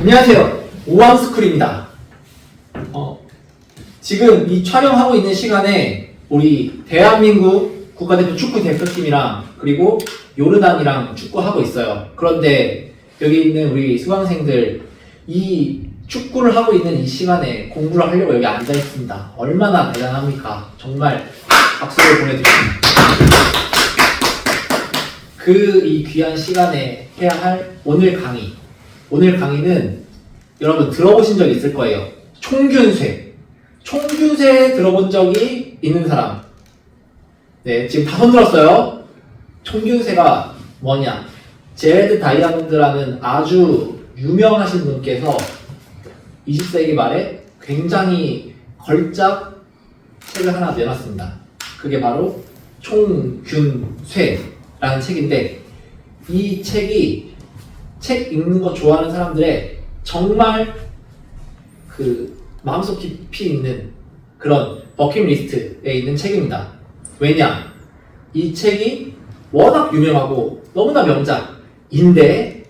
안녕하세요. 오왕스쿨입니다. 지금 이 촬영하고 있는 시간에 우리 대한민국 국가대표 축구 대표팀이랑 그리고 요르단이랑 축구하고 있어요. 그런데 여기 있는 우리 수강생들 이 축구를 하고 있는 이 시간에 공부를 하려고 여기 앉아 있습니다. 얼마나 대단합니까? 정말 박수를 보내드립니다. 이 귀한 시간에 해야 할 오늘 강의. 오늘 강의는 여러분 들어보신 적 있을 거예요. 총균쇠. 총균쇠 들어본 적이 있는 사람. 네, 지금 다 손 들었어요. 총균쇠가 뭐냐? 제레드 다이아몬드라는 아주 유명하신 분께서 20세기 말에 굉장히 걸작 책을 하나 내놨습니다. 그게 바로 총균쇠라는 책인데, 이 책이 책 읽는 거 좋아하는 사람들의 정말 마음속 깊이 있는 그런 버킷리스트에 있는 책입니다. 왜냐? 이 책이 워낙 유명하고 너무나 명작인데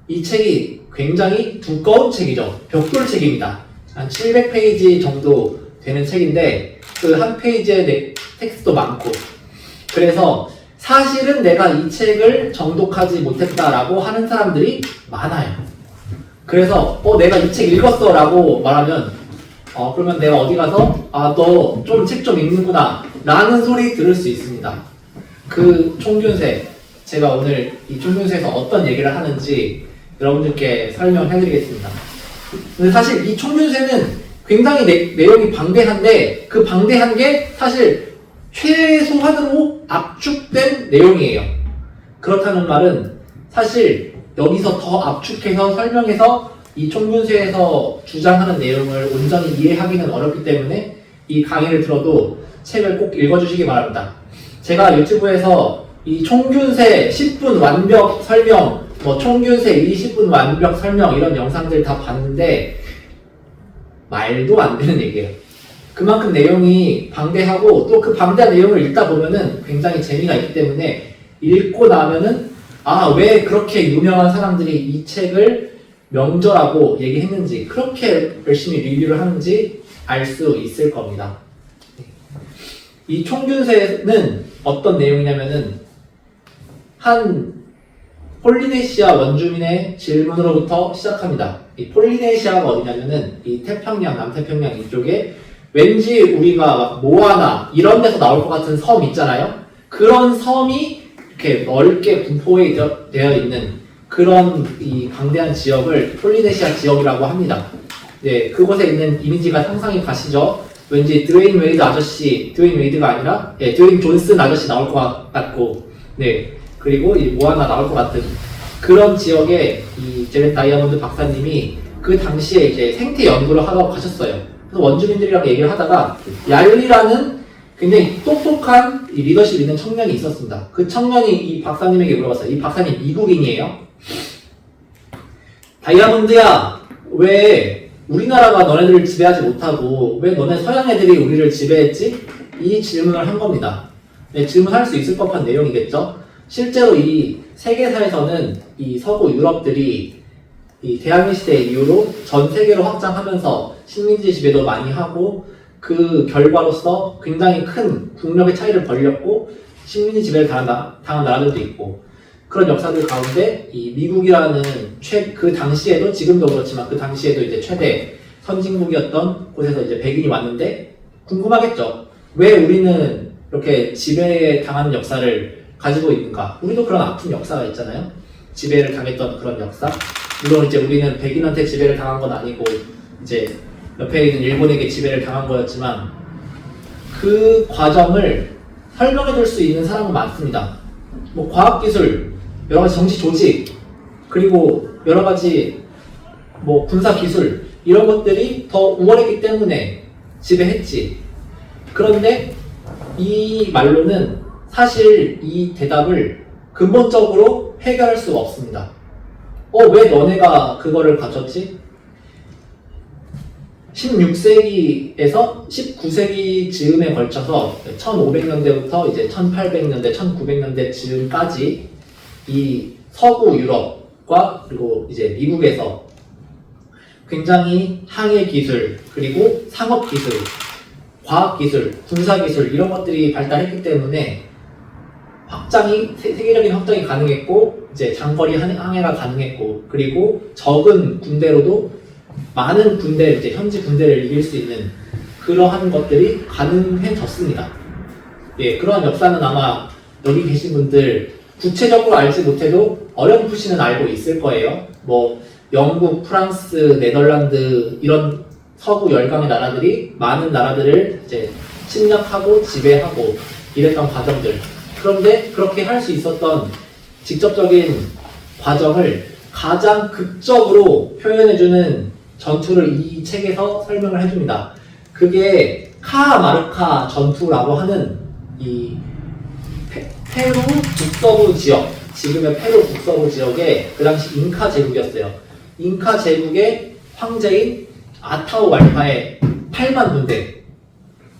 이 책이 굉장히 두꺼운 책이죠. 벽돌책입니다. 한 700페이지 정도 되는 책인데 그 한 페이지에 텍스트도 많고, 그래서 사실은 내가 이 책을 정독하지 못했다라고 하는 사람들이 많아요. 그래서 내가 이 책 읽었어 라고 말하면 그러면 내가 어디 가서 너 좀 책 좀 읽는구나 라는 소리 들을 수 있습니다. 그 총균쇠, 제가 오늘 이 총균쇠에서 어떤 얘기를 하는지 여러분들께 설명해 드리겠습니다. 근데 사실 이 총균쇠는 굉장히 내용이 방대한데 그 방대한 게 사실 최소한으로 압축된 내용이에요. 그렇다는 말은 사실 여기서 더 압축해서 설명해서 이 총균쇠에서 주장하는 내용을 온전히 이해하기는 어렵기 때문에 이 강의를 들어도 책을 꼭 읽어주시기 바랍니다. 제가 유튜브에서 이 총균쇠 10분 완벽 설명, 총균쇠 20분 완벽 설명 이런 영상들 다 봤는데 말도 안 되는 얘기예요. 그만큼 내용이 방대하고 또 그 방대한 내용을 읽다 보면은 굉장히 재미가 있기 때문에 읽고 나면은 왜 그렇게 유명한 사람들이 이 책을 명저라고 얘기했는지, 그렇게 열심히 리뷰를 하는지 알 수 있을 겁니다. 이 총균쇠는 어떤 내용이냐면은 한 폴리네시아 원주민의 질문으로부터 시작합니다. 이 폴리네시아가 어디냐면은 이 태평양, 남태평양 이쪽에 왠지 우리가 막 모아나 이런 데서 나올 것 같은 섬 있잖아요. 그런 섬이 이렇게 넓게 분포되어 있는 그런 이 방대한 지역을 폴리네시아 지역이라고 합니다. 네, 그곳에 있는 이미지가 상상이 가시죠? 왠지 드웨인 웨이드 아저씨, 드웨인 웨이드가 아니라 드웨인 존슨 아저씨 나올 것 같고, 네, 그리고 이 모아나 나올 것 같은 그런 지역에 이 제레드 다이아몬드 박사님이 그 당시에 이제 생태 연구를 하러 가셨어요. 그래서 원주민들이랑 얘기를 하다가 얄리라는 굉장히 똑똑한 리더십 있는 청년이 있었습니다. 그 청년이 이 박사님에게 물어봤어요. 이 박사님 미국인이에요. 다이아몬드야, 왜 우리나라가 너네들을 지배하지 못하고 왜 너네 서양 애들이 우리를 지배했지? 이 질문을 한 겁니다. 네, 질문할 수 있을 법한 내용이겠죠? 실제로 이 세계사에서는 이 서구 유럽들이 이 대항해 시대 이후로 전 세계로 확장하면서 식민지 지배도 많이 하고 그 결과로서 굉장히 큰 국력의 차이를 벌였고 식민지 지배를 당한 나라들도 있고, 그런 역사들 가운데 이 미국이라는 그 당시에도, 지금도 그렇지만 그 당시에도 이제 최대 선진국이었던 곳에서 이제 백인이 왔는데 궁금하겠죠. 왜 우리는 이렇게 지배에 당하는 역사를 가지고 있는가? 우리도 그런 아픈 역사가 있잖아요. 지배를 당했던 그런 역사. 물론 이제 우리는 백인한테 지배를 당한 건 아니고 이제 옆에 있는 일본에게 지배를 당한 거였지만 그 과정을 설명해 줄 수 있는 사람은 많습니다. 과학기술, 여러 가지 정치 조직, 그리고 여러 가지 군사기술 이런 것들이 더 우월했기 때문에 지배했지. 그런데 이 말로는 사실 이 대답을 근본적으로 해결할 수가 없습니다. 왜 너네가 그거를 가졌지? 16세기에서 19세기 즈음에 걸쳐서 1500년대부터 이제 1800년대, 1900년대 즈음까지 이 서구 유럽과 그리고 이제 미국에서 굉장히 항해 기술, 그리고 상업 기술, 과학 기술, 군사 기술 이런 것들이 발달했기 때문에 세계적인 확장이 가능했고, 이제 장거리 항해가 가능했고, 그리고 적은 군대로도 많은 이제 현지 군대를 이길 수 있는 그러한 것들이 가능해졌습니다. 예, 그러한 역사는 아마 여기 계신 분들 구체적으로 알지 못해도 어렴풋이는 알고 있을 거예요. 뭐 영국, 프랑스, 네덜란드 이런 서구 열강의 나라들이 많은 나라들을 이제 침략하고 지배하고 이랬던 과정들. 그런데 그렇게 할 수 있었던 직접적인 과정을 가장 극적으로 표현해주는 전투를 이 책에서 설명을 해줍니다. 그게 카마르카 전투라고 하는 이 페루 북서부 지역, 지금의 페루 북서부 지역의 그 당시 잉카 제국이었어요. 잉카 제국의 황제인 아타후알파의 8만 군대,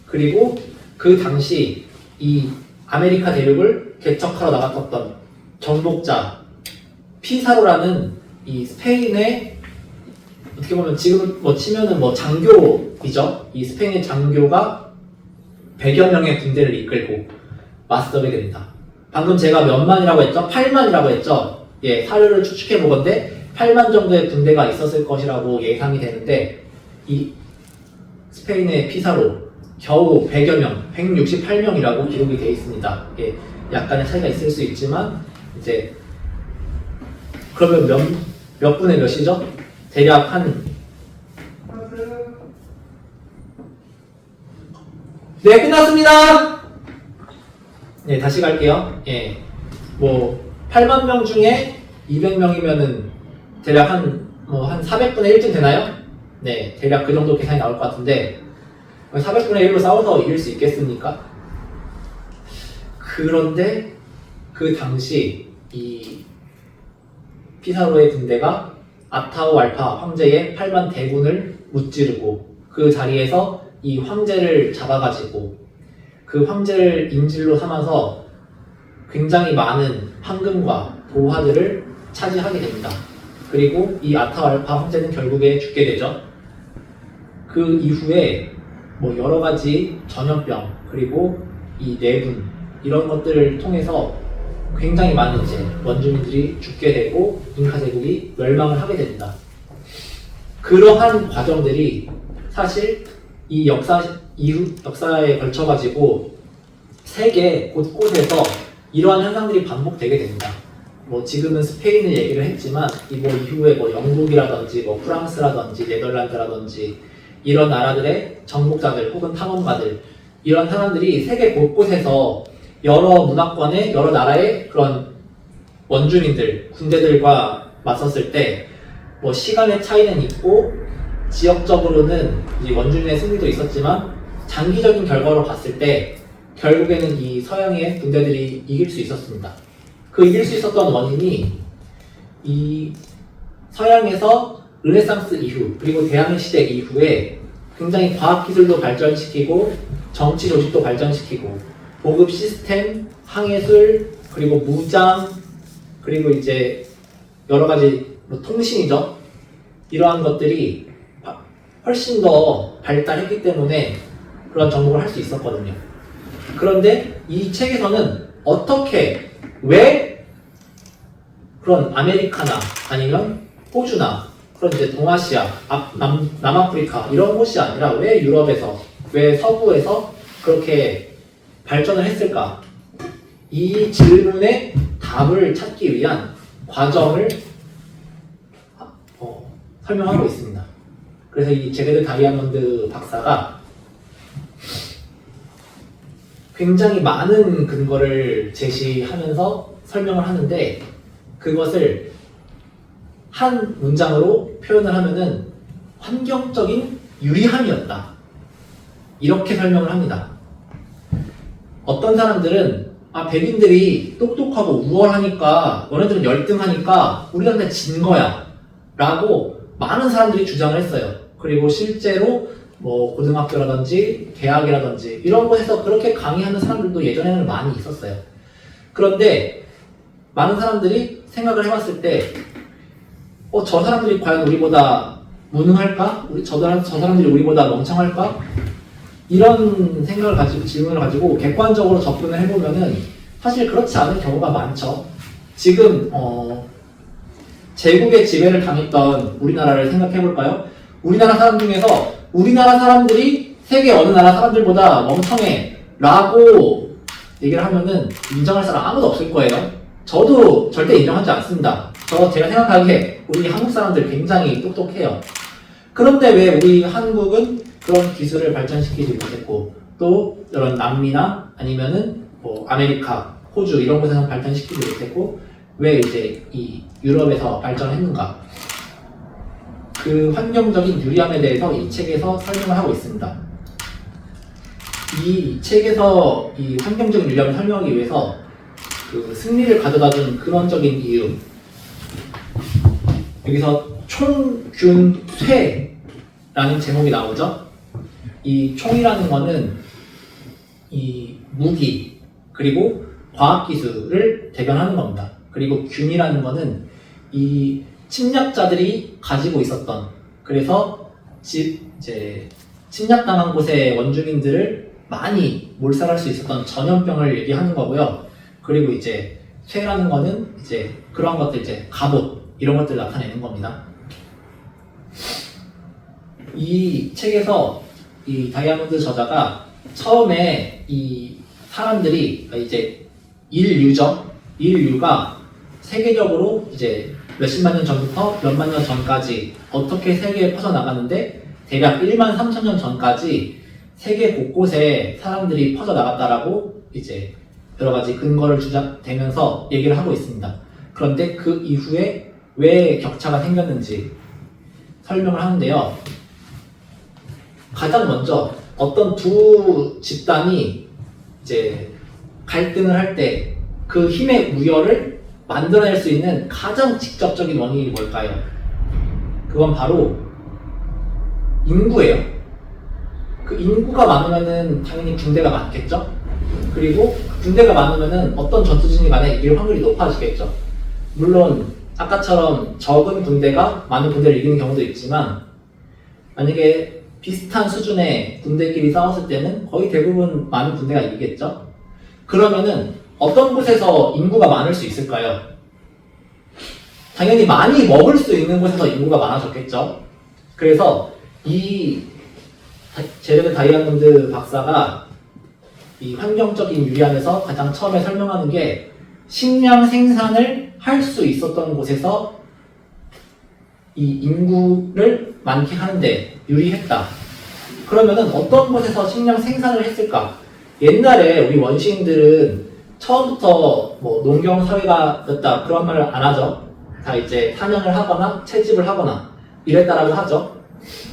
그리고 그 당시 이 아메리카 대륙을 개척하러 나갔었던 정복자 피사로라는 이 스페인의, 어떻게 보면 지금 뭐 치면은 뭐 장교이죠. 이 스페인의 장교가 100여 명의 군대를 이끌고 맞서게 됩니다. 방금 제가 몇 만이라고 했죠? 8만이라고 했죠? 예, 사료를 추측해 보건데 8만 정도의 군대가 있었을 것이라고 예상이 되는데, 이 스페인의 피사로 겨우 100여 명, 168명이라고 기록이 되어 있습니다. 예, 약간의 차이가 있을 수 있지만, 이제 그러면 몇 분의 몇이죠? 대략 네, 끝났습니다. 네, 다시 갈게요. 예, 뭐 8만 명 중에 200명이면은 대략 한 400분의 1쯤 되나요? 네, 대략 그 정도 계산이 나올 것 같은데, 400분의 1로 싸워서 이길 수 있겠습니까? 그런데 그 당시 이 피사로의 군대가 아타후알파 황제의 8만 대군을 무찌르고 그 자리에서 이 황제를 잡아가지고 그 황제를 인질로 삼아서 굉장히 많은 황금과 도화들을 차지하게 됩니다. 그리고 이 아타후알파 황제는 결국에 죽게 되죠. 그 이후에 뭐 여러 가지 전염병, 그리고 이 내분 이런 것들을 통해서 굉장히 많은 이제 원주민들이 죽게 되고 잉카 제국이 멸망을 하게 됩니다. 그러한 과정들이 사실 이 역사에 걸쳐가지고 세계 곳곳에서 이러한 현상들이 반복되게 됩니다. 뭐 지금은 스페인을 얘기를 했지만 뭐 이후에 뭐 영국이라든지 뭐 프랑스라든지 네덜란드라든지 이런 나라들의 정복자들 혹은 탐험가들, 이런 사람들이 세계 곳곳에서 여러 문화권의 여러 나라의 그런 원주민들, 군대들과 맞섰을 때 뭐 시간의 차이는 있고 지역적으로는 이 원주민의 승리도 있었지만 장기적인 결과로 봤을 때 결국에는 이 서양의 군대들이 이길 수 있었습니다. 그 이길 수 있었던 원인이 이 서양에서 르네상스 이후 그리고 대항해 시대 이후에 굉장히 과학기술도 발전시키고 정치 조직도 발전시키고 보급 시스템, 항해술, 그리고 무장, 그리고 이제 여러 가지 뭐 통신이죠. 이러한 것들이 훨씬 더 발달했기 때문에 그런 정복을 할 수 있었거든요. 그런데 이 책에서는 어떻게, 왜 그런 아메리카나 아니면 호주나 그런 이제 동아시아, 남아프리카 이런 곳이 아니라 왜 유럽에서, 왜 서부에서 그렇게 발전을 했을까? 이 질문에 답을 찾기 위한 과정을 설명하고 있습니다. 그래서 이 제게드 다이아몬드 박사가 굉장히 많은 근거를 제시하면서 설명을 하는데, 그것을 한 문장으로 표현을 하면은 환경적인 유리함이었다, 이렇게 설명을 합니다. 어떤 사람들은 백인들이 똑똑하고 우월하니까, 너네들은 열등하니까 우리한테 진 거야 라고 많은 사람들이 주장을 했어요. 그리고 실제로 뭐 고등학교라든지 대학이라든지 이런 곳에서 그렇게 강의하는 사람들도 예전에는 많이 있었어요. 그런데 많은 사람들이 생각을 해봤을 때 저 사람들이 과연 우리보다 무능할까? 저 사람들이 우리보다 멍청할까? 이런 생각을 가지고 질문을 가지고 객관적으로 접근을 해보면은 사실 그렇지 않은 경우가 많죠. 지금 제국의 지배를 당했던 우리나라를 생각해볼까요? 우리나라 사람 중에서 우리나라 사람들이 세계 어느 나라 사람들보다 멍청해 라고 얘기를 하면은 인정할 사람 아무도 없을 거예요. 저도 절대 인정하지 않습니다. 제가 생각하기에 우리 한국 사람들 굉장히 똑똑해요. 그런데 왜 우리 한국은 그런 기술을 발전시키지 못했고 또 이런 남미나 아니면은 뭐 아메리카, 호주 이런 곳에서 발전시키지 못했고 왜 이제 이 유럽에서 발전했는가? 그 환경적인 유리함에 대해서 이 책에서 설명을 하고 있습니다. 이 책에서 이 환경적인 유리함을 설명하기 위해서 그 승리를 가져다준 근원적인 이유, 여기서 총균쇠라는 제목이 나오죠. 이 총이라는 거는 이 무기 그리고 과학기술을 대변하는 겁니다. 그리고 균이라는 거는 이 침략자들이 가지고 있었던, 그래서 이제 침략당한 곳의 원주민들을 많이 몰살할 수 있었던 전염병을 얘기하는 거고요. 그리고 이제 쇠라는 거는 이제 그런 것들, 이제 갑옷 이런 것들을 나타내는 겁니다. 이 책에서 이 다이아몬드 저자가 처음에 이 사람들이 이제 인류가 세계적으로 이제 몇십만 년 전부터 몇만 년 전까지 어떻게 세계에 퍼져나가는데 대략 1만 3천 년 전까지 세계 곳곳에 사람들이 퍼져나갔다라고 이제 여러 가지 근거를 주장되면서 얘기를 하고 있습니다. 그런데 그 이후에 왜 격차가 생겼는지 설명을 하는데요. 가장 먼저 어떤 두 집단이 이제 갈등을 할 때 그 힘의 우열을 만들어낼 수 있는 가장 직접적인 원인이 뭘까요? 그건 바로 인구예요. 그 인구가 많으면은 당연히 군대가 많겠죠? 그리고 군대가 많으면은 어떤 전투진이 간에 이길 확률이 높아지겠죠. 물론 아까처럼 적은 군대가 많은 군대를 이기는 경우도 있지만 만약에 비슷한 수준의 군대끼리 싸웠을 때는 거의 대부분 많은 군대가 이기겠죠. 그러면은 어떤 곳에서 인구가 많을 수 있을까요? 당연히 많이 먹을 수 있는 곳에서 인구가 많아졌겠죠. 그래서 이 제레드 다이아몬드 박사가 이 환경적인 유리함에서 가장 처음에 설명하는 게 식량 생산을 할 수 있었던 곳에서 이 인구를 많게 하는데 유리했다. 그러면은 어떤 곳에서 식량 생산을 했을까? 옛날에 우리 원시인들은 처음부터 뭐 농경 사회가였다 그런 말을 안 하죠. 다 이제 사냥을 하거나 채집을 하거나 이랬다라고 하죠.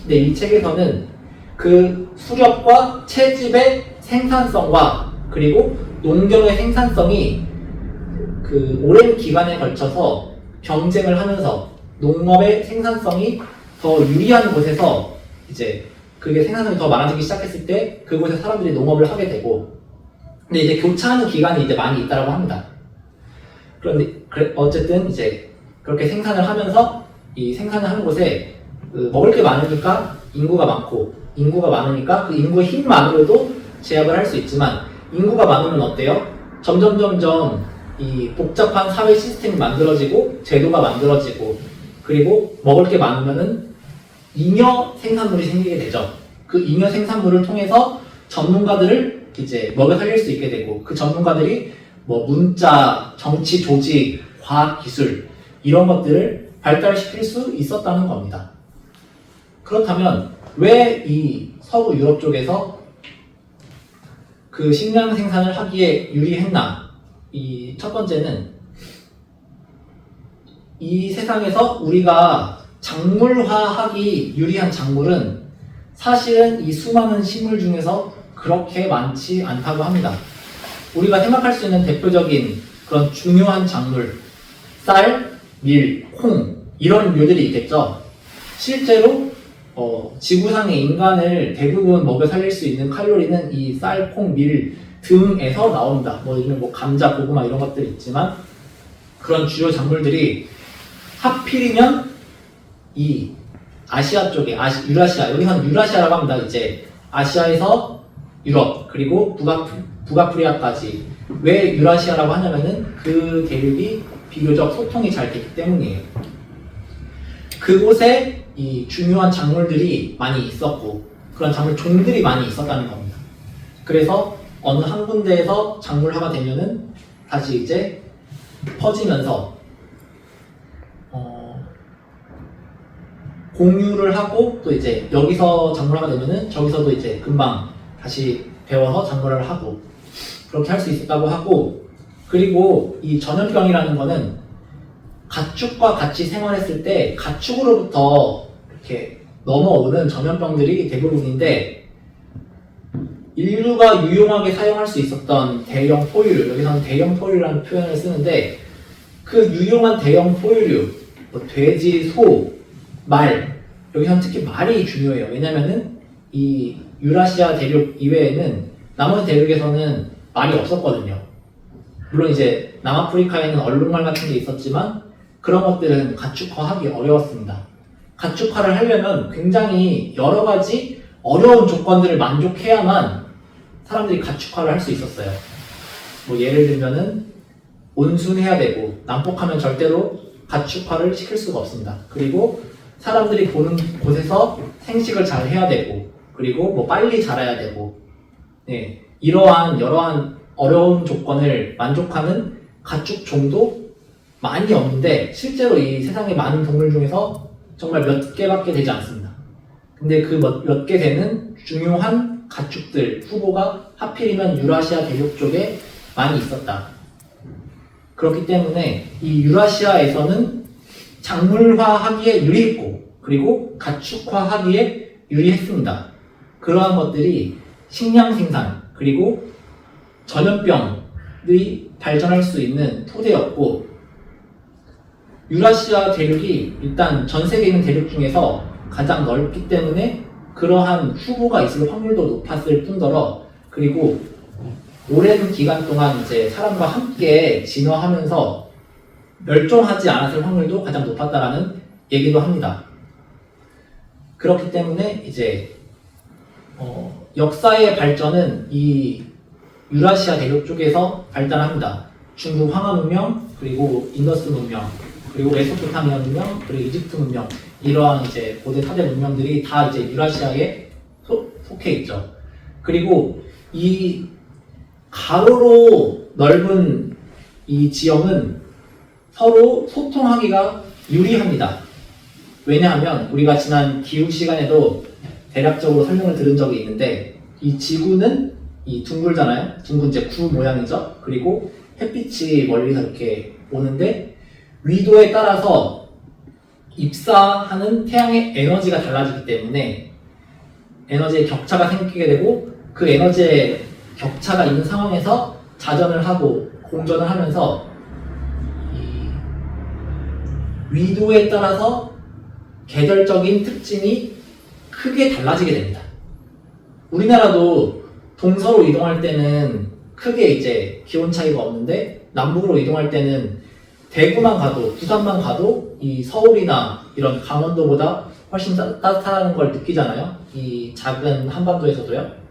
근데 이 책에서는 그 수렵과 채집의 생산성과 그리고 농경의 생산성이 그 오랜 기간에 걸쳐서 경쟁을 하면서 농업의 생산성이 더 유리한 곳에서 이제 그게 생산성이 더 많아지기 시작했을 때 그곳에 사람들이 농업을 하게 되고, 근데 이제 교차하는 기간이 이제 많이 있다라고 합니다. 그런데 어쨌든 이제 그렇게 생산을 하면서 이 생산을 하는 곳에 먹을 게 많으니까 인구가 많고, 인구가 많으니까 그 인구의 힘만으로도 제압을 할 수 있지만 인구가 많으면 어때요? 점점 이 복잡한 사회 시스템이 만들어지고 제도가 만들어지고 그리고 먹을 게 많으면은 잉여 생산물이 생기게 되죠. 그 잉여 생산물을 통해서 전문가들을 이제 먹여 살릴 수 있게 되고 그 전문가들이 뭐 문자, 정치, 조직, 과학, 기술 이런 것들을 발달시킬 수 있었다는 겁니다. 그렇다면 왜 이 서부 유럽 쪽에서 그 식량 생산을 하기에 유리했나? 이 첫 번째는 이 세상에서 우리가 작물화하기 유리한 작물은 사실은 이 수많은 식물 중에서 그렇게 많지 않다고 합니다. 우리가 생각할 수 있는 대표적인 그런 중요한 작물, 쌀, 밀, 콩 이런 류들이 있겠죠. 실제로 지구상의 인간을 대부분 먹여 살릴 수 있는 칼로리는 이 쌀, 콩, 밀 등에서 나옵니다. 뭐 요즘에 뭐 감자, 고구마 이런 것들이 있지만 그런 주요 작물들이 하필이면 이 아시아 쪽에, 유라시아, 여기서는 유라시아라고 합니다. 이제 아시아에서 유럽, 그리고 북아프리카까지. 왜 유라시아라고 하냐면은 그 대륙이 비교적 소통이 잘 되기 때문이에요. 그곳에 이 중요한 작물들이 많이 있었고, 그런 작물 종들이 많이 있었다는 겁니다. 그래서 어느 한 군데에서 작물화가 되면은 다시 이제 퍼지면서 공유를 하고, 또 이제 여기서 작물화가 되면은 저기서도 이제 금방 다시 배워서 작물화를 하고, 그렇게 할 수 있었다고 하고, 그리고 이 전염병이라는 거는 가축과 같이 생활했을 때 가축으로부터 이렇게 넘어오는 전염병들이 대부분인데, 인류가 유용하게 사용할 수 있었던 대형 포유류, 여기서는 대형 포유류라는 표현을 쓰는데, 그 유용한 대형 포유류, 뭐 돼지, 소, 말, 여기서는 특히 말이 중요해요. 왜냐면은 이 유라시아 대륙 이외에는 나머지 대륙에서는 말이 없었거든요. 물론 이제 남아프리카에는 얼룩말 같은 게 있었지만 그런 것들은 가축화하기 어려웠습니다. 가축화를 하려면 굉장히 여러 가지 어려운 조건들을 만족해야만 사람들이 가축화를 할 수 있었어요. 뭐 예를 들면은 온순해야 되고, 난폭하면 절대로 가축화를 시킬 수가 없습니다. 그리고 사람들이 보는 곳에서 생식을 잘 해야 되고, 그리고 뭐 빨리 자라야 되고, 네, 이러한 어려운 조건을 만족하는 가축종도 많이 없는데, 실제로 이 세상에 많은 동물 중에서 정말 몇 개밖에 되지 않습니다. 근데 그 몇 개 되는 중요한 가축들 후보가 하필이면 유라시아 대륙 쪽에 많이 있었다. 그렇기 때문에 이 유라시아에서는 작물화하기에 유리했고, 그리고 가축화하기에 유리했습니다. 그러한 것들이 식량 생산, 그리고 전염병이 발전할 수 있는 토대였고, 유라시아 대륙이 일단 전 세계에 있는 대륙 중에서 가장 넓기 때문에 그러한 후보가 있을 확률도 높았을 뿐더러, 그리고 오랜 기간 동안 이제 사람과 함께 진화하면서 멸종하지 않았을 확률도 가장 높았다라는 얘기도 합니다. 그렇기 때문에 이제 역사의 발전은 이 유라시아 대륙 쪽에서 발달합니다. 중국 황하 문명, 그리고 인더스 문명, 그리고 메소포타미아 문명, 그리고 이집트 문명, 이러한 이제 고대 4대 문명들이 다 이제 유라시아에 속해 있죠. 그리고 이 가로로 넓은 이 지형은 서로 소통하기가 유리합니다. 왜냐하면 우리가 지난 기후 시간에도 대략적으로 설명을 들은 적이 있는데, 이 지구는 이 둥글잖아요. 둥근 이제 구 모양이죠. 그리고 햇빛이 멀리서 이렇게 오는데, 위도에 따라서 입사하는 태양의 에너지가 달라지기 때문에 에너지의 격차가 생기게 되고, 그 에너지의 격차가 있는 상황에서 자전을 하고 공전을 하면서 이 위도에 따라서 계절적인 특징이 크게 달라지게 됩니다. 우리나라도 동서로 이동할 때는 크게 이제 기온 차이가 없는데, 남북으로 이동할 때는 대구만 가도, 부산만 가도 이 서울이나 이런 강원도보다 훨씬 따뜻한 걸 느끼잖아요. 이 작은 한반도에서도요.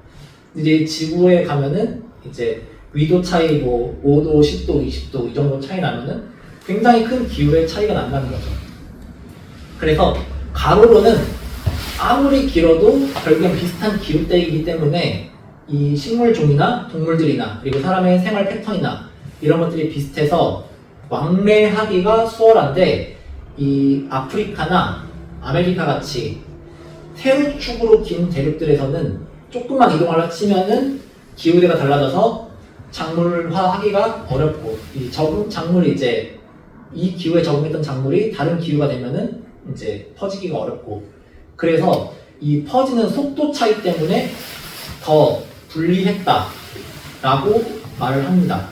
이제 지구에 가면은 이제 위도 차이 뭐 5도, 10도, 20도 이 정도 차이 나면은 굉장히 큰 기후의 차이가 난다는 거죠. 그래서 가로로는 아무리 길어도 결국엔 비슷한 기후대이기 때문에 이 식물 종이나 동물들이나 그리고 사람의 생활 패턴이나 이런 것들이 비슷해서 왕래하기가 수월한데, 이 아프리카나 아메리카 같이 세우축으로 긴 대륙들에서는 조금만 이동하려 치면은 기후대가 달라져서 작물화하기가 어렵고, 이 작물이 이제 이 기후에 적응했던 작물이 다른 기후가 되면은 이제 퍼지기가 어렵고, 그래서 이 퍼지는 속도 차이 때문에 더 불리했다라고 말을 합니다.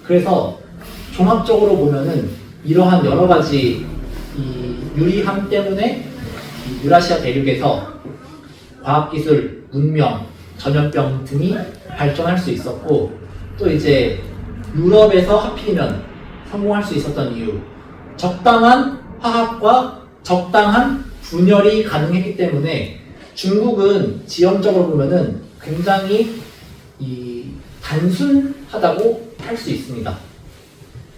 그래서 종합적으로 보면은 이러한 여러 가지 이 유리함 때문에 이 유라시아 대륙에서 과학기술, 문명, 전염병 등이 발전할 수 있었고, 또 이제 유럽에서 하필이면 성공할 수 있었던 이유, 적당한 화학과 적당한 분열이 가능했기 때문에 중국은 지형적으로 보면은 굉장히 단순하다고 할 수 있습니다.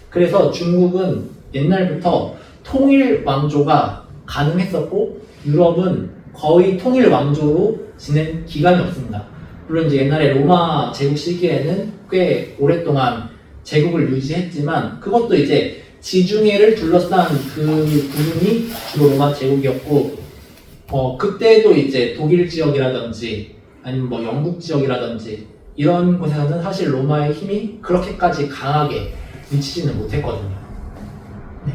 그래서 중국은 옛날부터 통일 왕조가 가능했었고 유럽은 거의 통일 왕조로 지낸 기간이 없습니다. 물론 이제 옛날에 로마 제국 시기에는 꽤 오랫동안 제국을 유지했지만 그것도 이제 지중해를 둘러싼 그 부분이 주로 로마 제국이었고 그때도 이제 독일 지역이라든지 아니면 뭐 영국 지역이라든지 이런 곳에서는 사실 로마의 힘이 그렇게까지 강하게 미치지는 못했거든요. 네.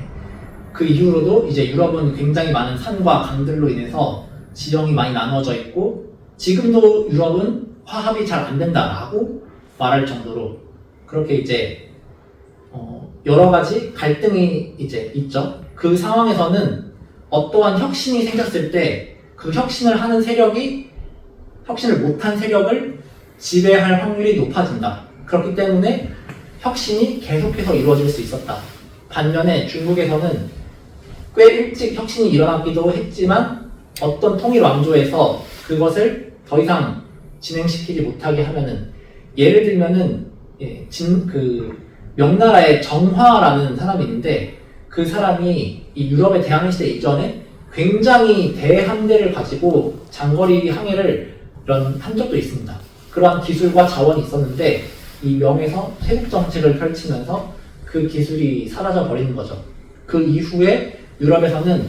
그 이후로도 이제 유럽은 굉장히 많은 산과 강들로 인해서 지형이 많이 나누어져 있고 지금도 유럽은 화합이 잘 안 된다라고 말할 정도로 그렇게 이제 여러 가지 갈등이 이제 있죠. 그 상황에서는 어떠한 혁신이 생겼을 때 그 혁신을 하는 세력이 혁신을 못한 세력을 지배할 확률이 높아진다. 그렇기 때문에 혁신이 계속해서 이루어질 수 있었다. 반면에 중국에서는 꽤 일찍 혁신이 일어나기도 했지만 어떤 통일 왕조에서 그것을 더 이상 진행시키지 못하게 하면은 예를 들면은 명나라의 정화라는 사람이 있는데 그 사람이 이 유럽의 대항해시대 이전에 굉장히 대함대를 가지고 장거리 항해를 한 적도 있습니다. 그러한 기술과 자원이 있었는데 이 명에서 세국 정책을 펼치면서 그 기술이 사라져 버리는 거죠. 그 이후에 유럽에서는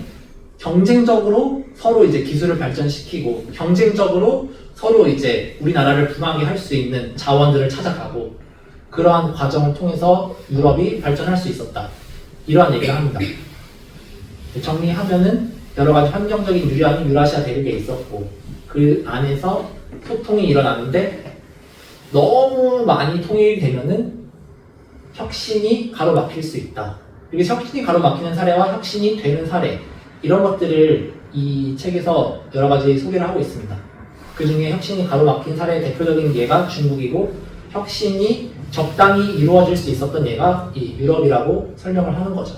경쟁적으로 서로 이제 기술을 발전시키고 경쟁적으로 서로 이제 우리나라를 부강하게 할 수 있는 자원들을 찾아가고 그러한 과정을 통해서 유럽이 발전할 수 있었다. 이러한 얘기를 합니다. 정리하면은 여러 가지 환경적인 유리함이 유라시아 대륙에 있었고 그 안에서 소통이 일어나는데 너무 많이 통일이 되면은 혁신이 가로막힐 수 있다. 그리고 혁신이 가로막히는 사례와 혁신이 되는 사례 이런 것들을 이 책에서 여러 가지 소개를 하고 있습니다. 그 중에 혁신이 가로막힌 사례의 대표적인 예가 중국이고 혁신이 적당히 이루어질 수 있었던 예가 이 유럽이라고 설명을 하는 거죠.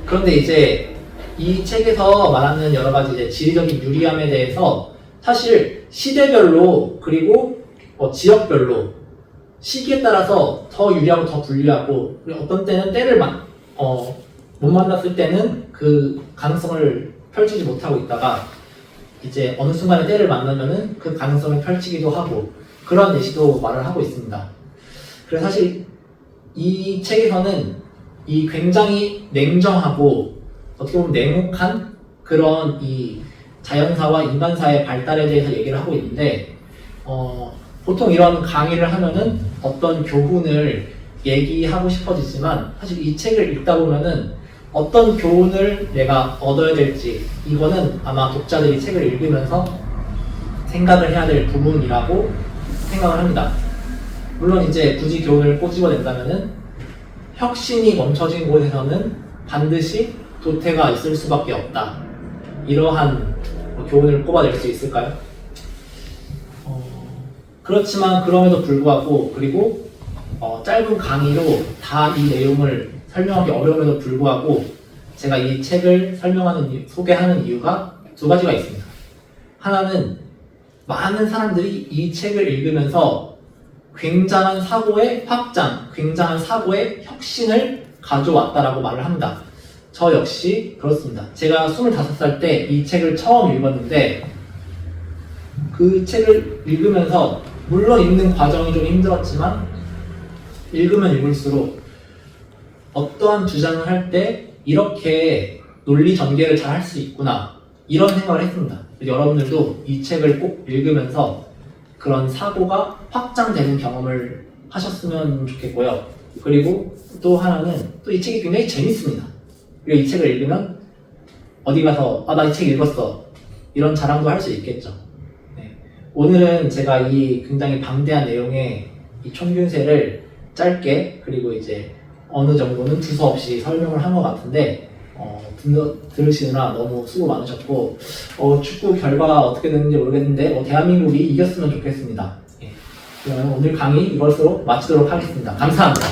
그런데 이제 이 책에서 말하는 여러 가지 이제 지리적인 유리함에 대해서 사실 시대별로 그리고 지역별로 시기에 따라서 더 유리하고 더 불리하고 그리고 어떤 때는 때를 못 만났을 때는 그 가능성을 펼치지 못하고 있다가 이제 어느 순간에 때를 만나면은 그 가능성을 펼치기도 하고 그런 예시도 말을 하고 있습니다. 그래서 사실 이 책에서는 이 굉장히 냉정하고 어떻게 보면 냉혹한 그런 이 자연사와 인간사의 발달에 대해서 얘기를 하고 있는데 보통 이런 강의를 하면은 어떤 교훈을 얘기하고 싶어지지만 사실 이 책을 읽다 보면은 어떤 교훈을 내가 얻어야 될지 이거는 아마 독자들이 책을 읽으면서 생각을 해야 될 부분이라고 생각을 합니다. 물론 이제 굳이 교훈을 꼬집어낸다면은 혁신이 멈춰진 곳에서는 반드시 도태가 있을 수밖에 없다. 이러한 교훈을 꼽아낼 수 있을까요? 그렇지만 그럼에도 불구하고 그리고 짧은 강의로 다 이 내용을 설명하기 어려움에도 불구하고 제가 이 책을 소개하는 이유가 두 가지가 있습니다. 하나는 많은 사람들이 이 책을 읽으면서 굉장한 사고의 확장, 굉장한 사고의 혁신을 가져왔다라고 말을 합니다. 저 역시 그렇습니다. 제가 25살 때 이 책을 처음 읽었는데 그 책을 읽으면서 물론 읽는 과정이 좀 힘들었지만 읽으면 읽을수록 어떠한 주장을 할 때 이렇게 논리 전개를 잘 할 수 있구나 이런 생각을 했습니다. 여러분들도 이 책을 꼭 읽으면서 그런 사고가 확장되는 경험을 하셨으면 좋겠고요. 그리고 또 하나는 또 이 책이 굉장히 재밌습니다. 그리고 이 책을 읽으면 어디 가서 나 이 책 읽었어 이런 자랑도 할 수 있겠죠. 네. 오늘은 제가 이 굉장히 방대한 내용의 이 총균세를 짧게 그리고 이제 어느 정도는 두서없이 설명을 한 것 같은데 들으시느라 너무 수고 많으셨고 축구 결과가 어떻게 됐는지 모르겠는데 대한민국이 이겼으면 좋겠습니다. 예. 그러면 오늘 강의 이것으로 마치도록 하겠습니다. 감사합니다.